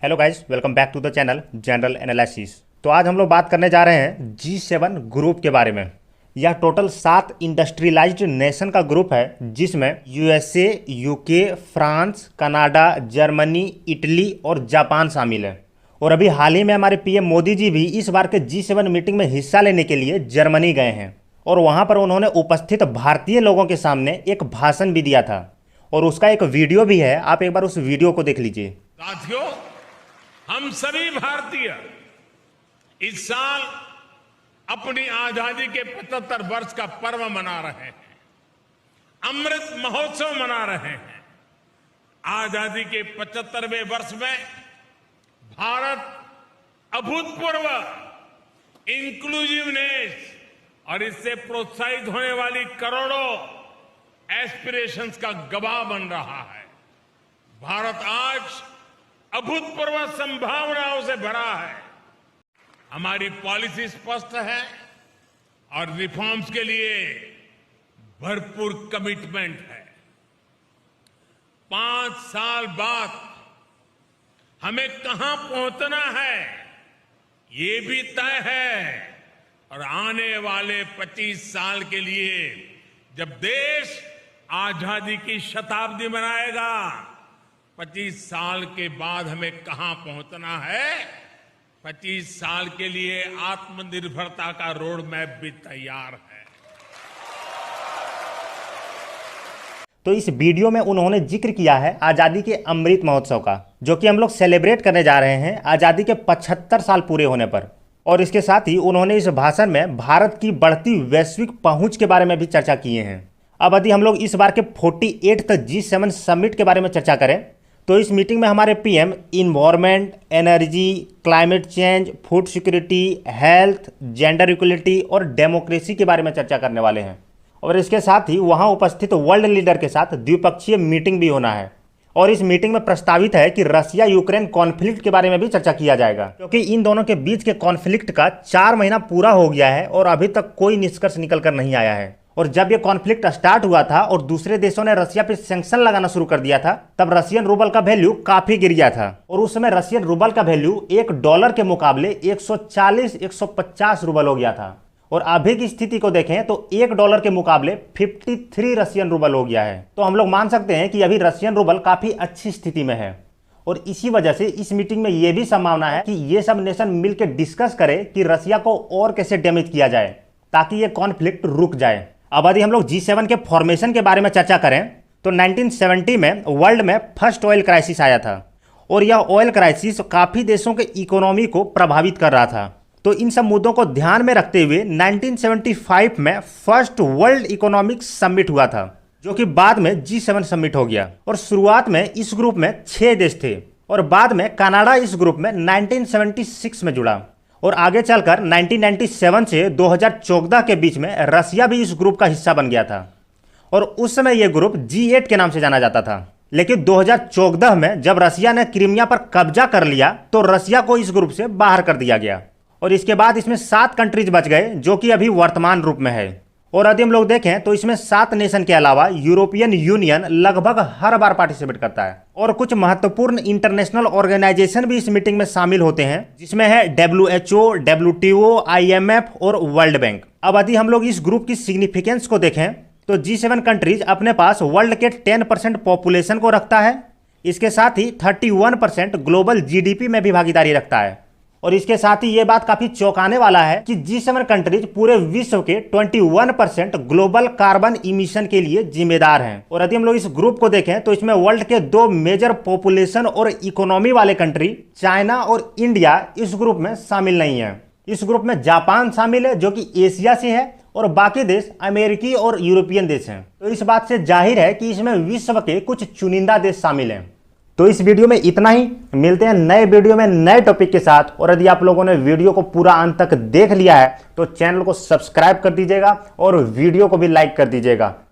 Hello guys, welcome back to the channel general analysis. तो आज हम लोग बात करने जा रहे हैं G7 ग्रुप के बारे में। यह टोटल 7 इंडस्ट्रियलाइज्ड नेशन का ग्रुप है, जिसमें USA, UK, France, Canada, Germany, Italy और जापान शामिल है। और अभी हाल ही में हमारे पीएम मोदी जी भी इस बार के G7 मीटिंग में हिस्सा लेने के लिए जर्मनी गए हैं और वहाँ पर उन्होंने उपस्थित भारतीय लोगों के सामने एक भाषण भी दिया था और उसका एक वीडियो भी है। आप एक बार उस वीडियो को देख लीजिए। साथियों, हम सभी भारतीय इस साल अपनी आजादी के 75 वर्ष का पर्व मना रहे हैं, अमृत महोत्सव मना रहे हैं। आजादी के 75वें वर्ष में भारत अभूतपूर्व इंक्लूसिवनेस और इससे प्रोत्साहित होने वाली करोड़ों एस्पिरेशंस का गवाह बन रहा है। भारत आज अभूतपूर्व संभावनाओं से भरा है। हमारी पॉलिसी स्पष्ट है और रिफॉर्म्स के लिए भरपूर कमिटमेंट है। 5 साल बाद हमें कहां पहुंचना है, ये भी तय है। और आने वाले 25 साल के लिए जब देश आजादी की शताब्दी मनाएगा, 25 साल के बाद हमें कहां पहुंचना है, 25 साल के लिए आत्मनिर्भरता का रोड मैप भी तैयार है। तो इस वीडियो में उन्होंने जिक्र किया है आज़ादी के अमृत महोत्सव का, जो कि हम लोग सेलिब्रेट करने जा रहे हैं आज़ादी के 75 साल पूरे होने पर। और इसके साथ ही उन्होंने इस भाषण में भारत की बढ़ती वैश्विक पहुंच के बारे में भी चर्चा किए हैं। अब यदि हम लोग इस बार के 48th G7 समिट के बारे में चर्चा करें तो इस मीटिंग में हमारे PM environment, energy, climate change, food security, health, gender equality और डेमोक्रेसी के बारे में चर्चा करने वाले हैं। और इसके साथ ही वहां उपस्थित वर्ल्ड लीडर के साथ द्विपक्षीय मीटिंग भी होना है। और इस मीटिंग में प्रस्तावित है कि रसिया यूक्रेन कॉन्फ्लिक्ट के बारे में भी चर्चा किया जाएगा, क्योंकि इन दोनों के बीच के कॉन्फ्लिक्ट का 4 महीना पूरा हो गया है और अभी तक कोई निष्कर्ष निकल कर नहीं आया है। और जब ये कॉन्फ्लिक्ट स्टार्ट हुआ था और दूसरे देशों ने रसिया पे सैंक्शन लगाना शुरू कर दिया था, तब रशियन रूबल का वैल्यू काफी गिर गया था। और उस समय रशियन रूबल का वैल्यू $1 के मुकाबले 140-150 रूबल हो गया था। और अभी की स्थिति को देखें तो $1 के मुकाबले 53 रशियन रूबल हो गया है। तो हम लोग मान सकते हैं कि अभी रशियन रूबल काफी अच्छी स्थिति में है। और इसी वजह से इस मीटिंग में यह भी संभावना है कि ये सब नेशन मिलकर डिस्कस करें कि रसिया को और कैसे डैमेज किया जाए ताकि ये कॉन्फ्लिक्ट रुक जाए। अब यदि हम लोग G7 के फॉर्मेशन के बारे में चर्चा करें तो 1970 में वर्ल्ड में फर्स्ट ऑयल क्राइसिस आया था और यह ऑयल क्राइसिस काफ़ी देशों के इकोनॉमी को प्रभावित कर रहा था। तो इन सब मुद्दों को ध्यान में रखते हुए 1975 में फर्स्ट वर्ल्ड इकोनॉमिक समिट हुआ था, जो कि बाद में G7 समिट हो गया। और शुरुआत में इस ग्रुप में 6 देश थे और बाद में कनाडा इस ग्रुप में 1976 में जुड़ा। और आगे चलकर 1997 से 2014 के बीच में रसिया भी इस ग्रुप का हिस्सा बन गया था और उस समय यह ग्रुप G8 के नाम से जाना जाता था। लेकिन 2014 में जब रसिया ने क्रीमिया पर कब्जा कर लिया तो रसिया को इस ग्रुप से बाहर कर दिया गया और इसके बाद इसमें 7 कंट्रीज बच गए, जो कि अभी वर्तमान रूप में है। और यदि हम लोग देखें तो इसमें 7 नेशन के अलावा यूरोपियन यूनियन लगभग हर बार पार्टिसिपेट करता है और कुछ महत्वपूर्ण इंटरनेशनल ऑर्गेनाइजेशन भी इस मीटिंग में शामिल होते हैं, जिसमें है WHO, WTO, IMF और वर्ल्ड बैंक। अब यदि हम लोग इस ग्रुप की सिग्निफिकेंस को देखें तो G7 कंट्रीज अपने पास वर्ल्ड के 10% पॉपुलेशन को रखता है। इसके साथ ही 31% ग्लोबल GDP में भी भागीदारी रखता है। और इसके साथ ही ये बात काफी चौंकाने वाला है कि G7 कंट्रीज पूरे विश्व के 21% ग्लोबल कार्बन इमिशन के लिए जिम्मेदार हैं। और यदि हम लोग इस ग्रुप को देखें तो इसमें वर्ल्ड के 2 मेजर पॉपुलेशन और इकोनॉमी वाले कंट्री चाइना और इंडिया इस ग्रुप में शामिल नहीं है। इस ग्रुप में जापान शामिल है, जो कि एशिया से है, और बाकी देश अमेरिकी और यूरोपियन देश हैं। तो इस बात से जाहिर है कि इसमें विश्व के कुछ चुनिंदा देश शामिल हैं। तो इस वीडियो में इतना ही। मिलते हैं नए वीडियो में नए टॉपिक के साथ। और यदि आप लोगों ने वीडियो को पूरा अंत तक देख लिया है तो चैनल को सब्सक्राइब कर दीजिएगा और वीडियो को भी लाइक कर दीजिएगा।